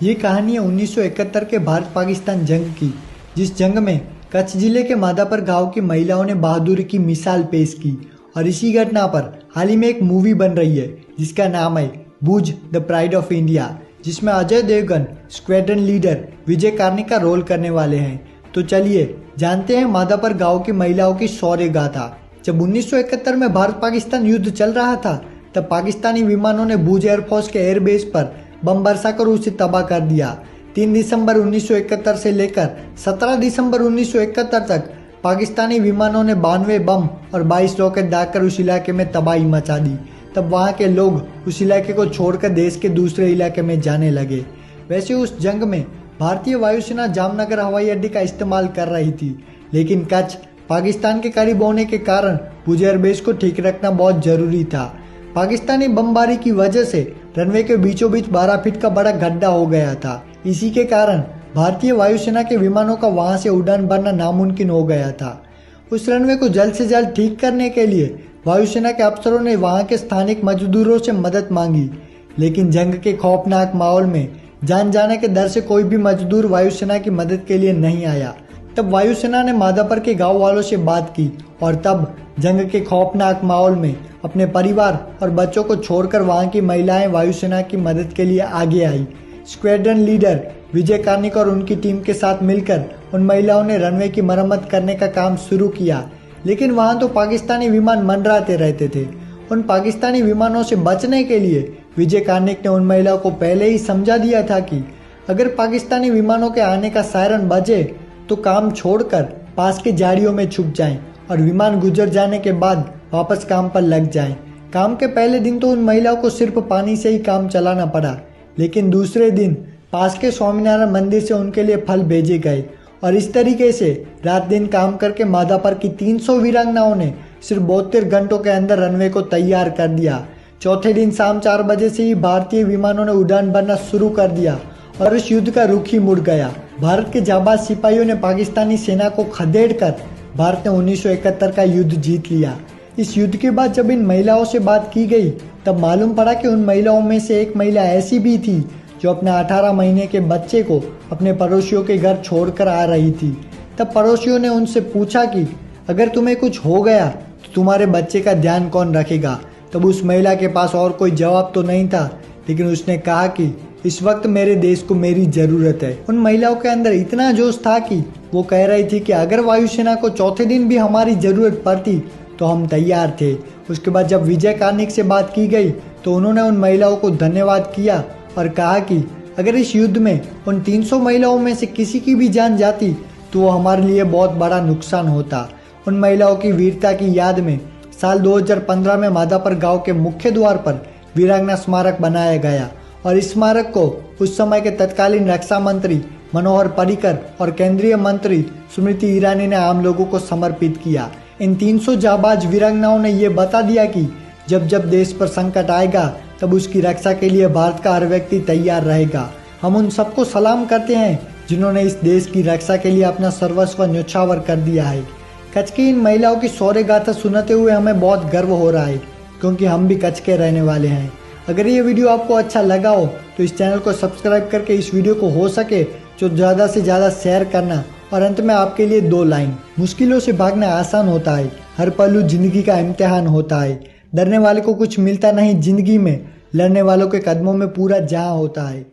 ये कहानी है 1971 के भारत पाकिस्तान जंग की, जिस जंग में कच्छ जिले के मादापर गांव की महिलाओं ने बहादुरी की मिसाल पेश की। और इसी घटना पर हाल ही में एक मूवी बन रही है जिसका नाम है भुज द प्राइड ऑफ इंडिया, जिसमें अजय देवगन स्क्वाड्रन लीडर विजय कार्निक का रोल करने वाले हैं। तो चलिए जानते हैं मादापर गांव की महिलाओं की शौर्य गाथा। जब 1971 में भारत पाकिस्तान युद्ध चल रहा था, तब पाकिस्तानी विमानों ने भुज एयरफोर्स के एयरबेस पर बम बरसाकर उसे तबाह कर दिया। 3 दिसंबर 1971 से लेकर 17 दिसंबर 1971 तक पाकिस्तानी विमानों ने 92 बम और 22 रॉकेट दागकर उस इलाके में तबाही मचा दी। तब वहां के लोग उस इलाके को छोड़कर देश के दूसरे इलाके में जाने लगे। वैसे उस जंग में भारतीय वायुसेना जामनगर हवाई अड्डे का इस्तेमाल कर रही थी, लेकिन कच्छ पाकिस्तान के करीब होने के कारण भुज एयरबेस को ठीक रखना बहुत जरूरी था। पाकिस्तानी बमबारी की वजह से रनवे के बीचों बीच 12 फीट का बड़ा गड्ढा हो गया था। इसी के कारण भारतीय वायुसेना के विमानों का वहां से उड़ान भरना नामुमकिन हो गया था। उस रनवे को जल्द से जल्द ठीक करने के लिए वायुसेना के अफसरों ने वहां के स्थानिक मजदूरों से मदद मांगी, लेकिन जंग के खौफनाक माहौल में जान जाने के डर से कोई भी मजदूर वायुसेना की मदद के लिए नहीं आया। तब वायुसेना ने मादापर के गांव वालों से बात की और तब जंग के खौफनाक माहौल में अपने परिवार और बच्चों को छोड़कर वहां की महिलाएं वायुसेना की मदद के लिए आगे आई। स्क्वाड्रन लीडर विजय कार्निक और उनकी टीम के साथ मिलकर उन महिलाओं ने रनवे की मरम्मत करने का काम शुरू किया, लेकिन वहां तो पाकिस्तानी विमान मंडराते रहते थे। उन पाकिस्तानी विमानों से बचने के लिए विजय कार्निक ने उन महिलाओं को पहले ही समझा दिया था कि अगर पाकिस्तानी विमानों के आने का सायरन बजे तो काम छोड़कर पास के झाड़ियों में छुप जाएं और विमान गुजर जाने के बाद वापस काम पर लग जाएं। काम के पहले दिन तो उन महिलाओं को सिर्फ पानी से ही काम चलाना पड़ा, लेकिन दूसरे दिन पास के स्वामीनारायण मंदिर से उनके लिए फल भेजे गए और इस तरीके से रात दिन काम करके मादापर की 300 वीरांगनाओं ने सिर्फ 72 घंटों के अंदर रनवे को तैयार कर दिया। चौथे दिन शाम 4 बजे से ही भारतीय विमानों ने उड़ान भरना शुरू कर दिया और इस युद्ध का रुख ही मुड़ गया। भारत के जाबाज सिपाहियों ने पाकिस्तानी सेना को खदेड़कर भारत ने 1971 का युद्ध जीत लिया। इस युद्ध के बाद जब इन महिलाओं से बात की गई, तब मालूम पड़ा कि उन महिलाओं में से एक महिला ऐसी भी थी जो अपने 18 महीने के बच्चे को अपने पड़ोसियों के घर छोड़कर आ रही थी। तब पड़ोसियों ने उनसे पूछा कि अगर तुम्हें कुछ हो गया तो तुम्हारे बच्चे का ध्यान कौन रखेगा। तब उस महिला के पास और कोई जवाब तो नहीं था, लेकिन उसने कहा कि इस वक्त मेरे देश को मेरी जरूरत है। उन महिलाओं के अंदर इतना जोश था कि वो कह रही थी कि अगर वायुसेना को चौथे दिन भी हमारी जरूरत पड़ती तो हम तैयार थे। उसके बाद जब विजय कार्निक से बात की गई तो उन्होंने उन महिलाओं को धन्यवाद किया और कहा कि अगर इस युद्ध में उन 300 महिलाओं में से किसी की भी जान जाती तो वो हमारे लिए बहुत बड़ा नुकसान होता। उन महिलाओं की वीरता की याद में साल 2015 में मादापर गांव के मुख्य द्वार पर वीरांगना स्मारक बनाया गया और इस स्मारक को उस समय के तत्कालीन रक्षा मंत्री मनोहर पर्रिकर और केंद्रीय मंत्री स्मृति ईरानी ने आम लोगों को समर्पित किया। इन 300 जाबाज वीरांगनाओं ने यह बता दिया कि जब जब देश पर संकट आएगा तब उसकी रक्षा के लिए भारत का हर व्यक्ति तैयार रहेगा। हम उन सबको सलाम करते हैं जिन्होंने इस देश की रक्षा के लिए अपना सर्वस्व न्योछावर कर दिया है। कच्छ की इन महिलाओं की शौर्य गाथा सुनते हुए हमें बहुत गर्व हो रहा है, क्योंकि हम भी कच्छ के रहने वाले हैं। अगर ये वीडियो आपको अच्छा लगा हो तो इस चैनल को सब्सक्राइब करके इस वीडियो को हो सके तो ज़्यादा से ज़्यादा शेयर करना। और अंत में आपके लिए 2 लाइन, मुश्किलों से भागना आसान होता है, हर पहलू जिंदगी का इम्तिहान होता है। डरने वाले को कुछ मिलता नहीं जिंदगी में, लड़ने वालों के कदमों में पूरा जहां होता है।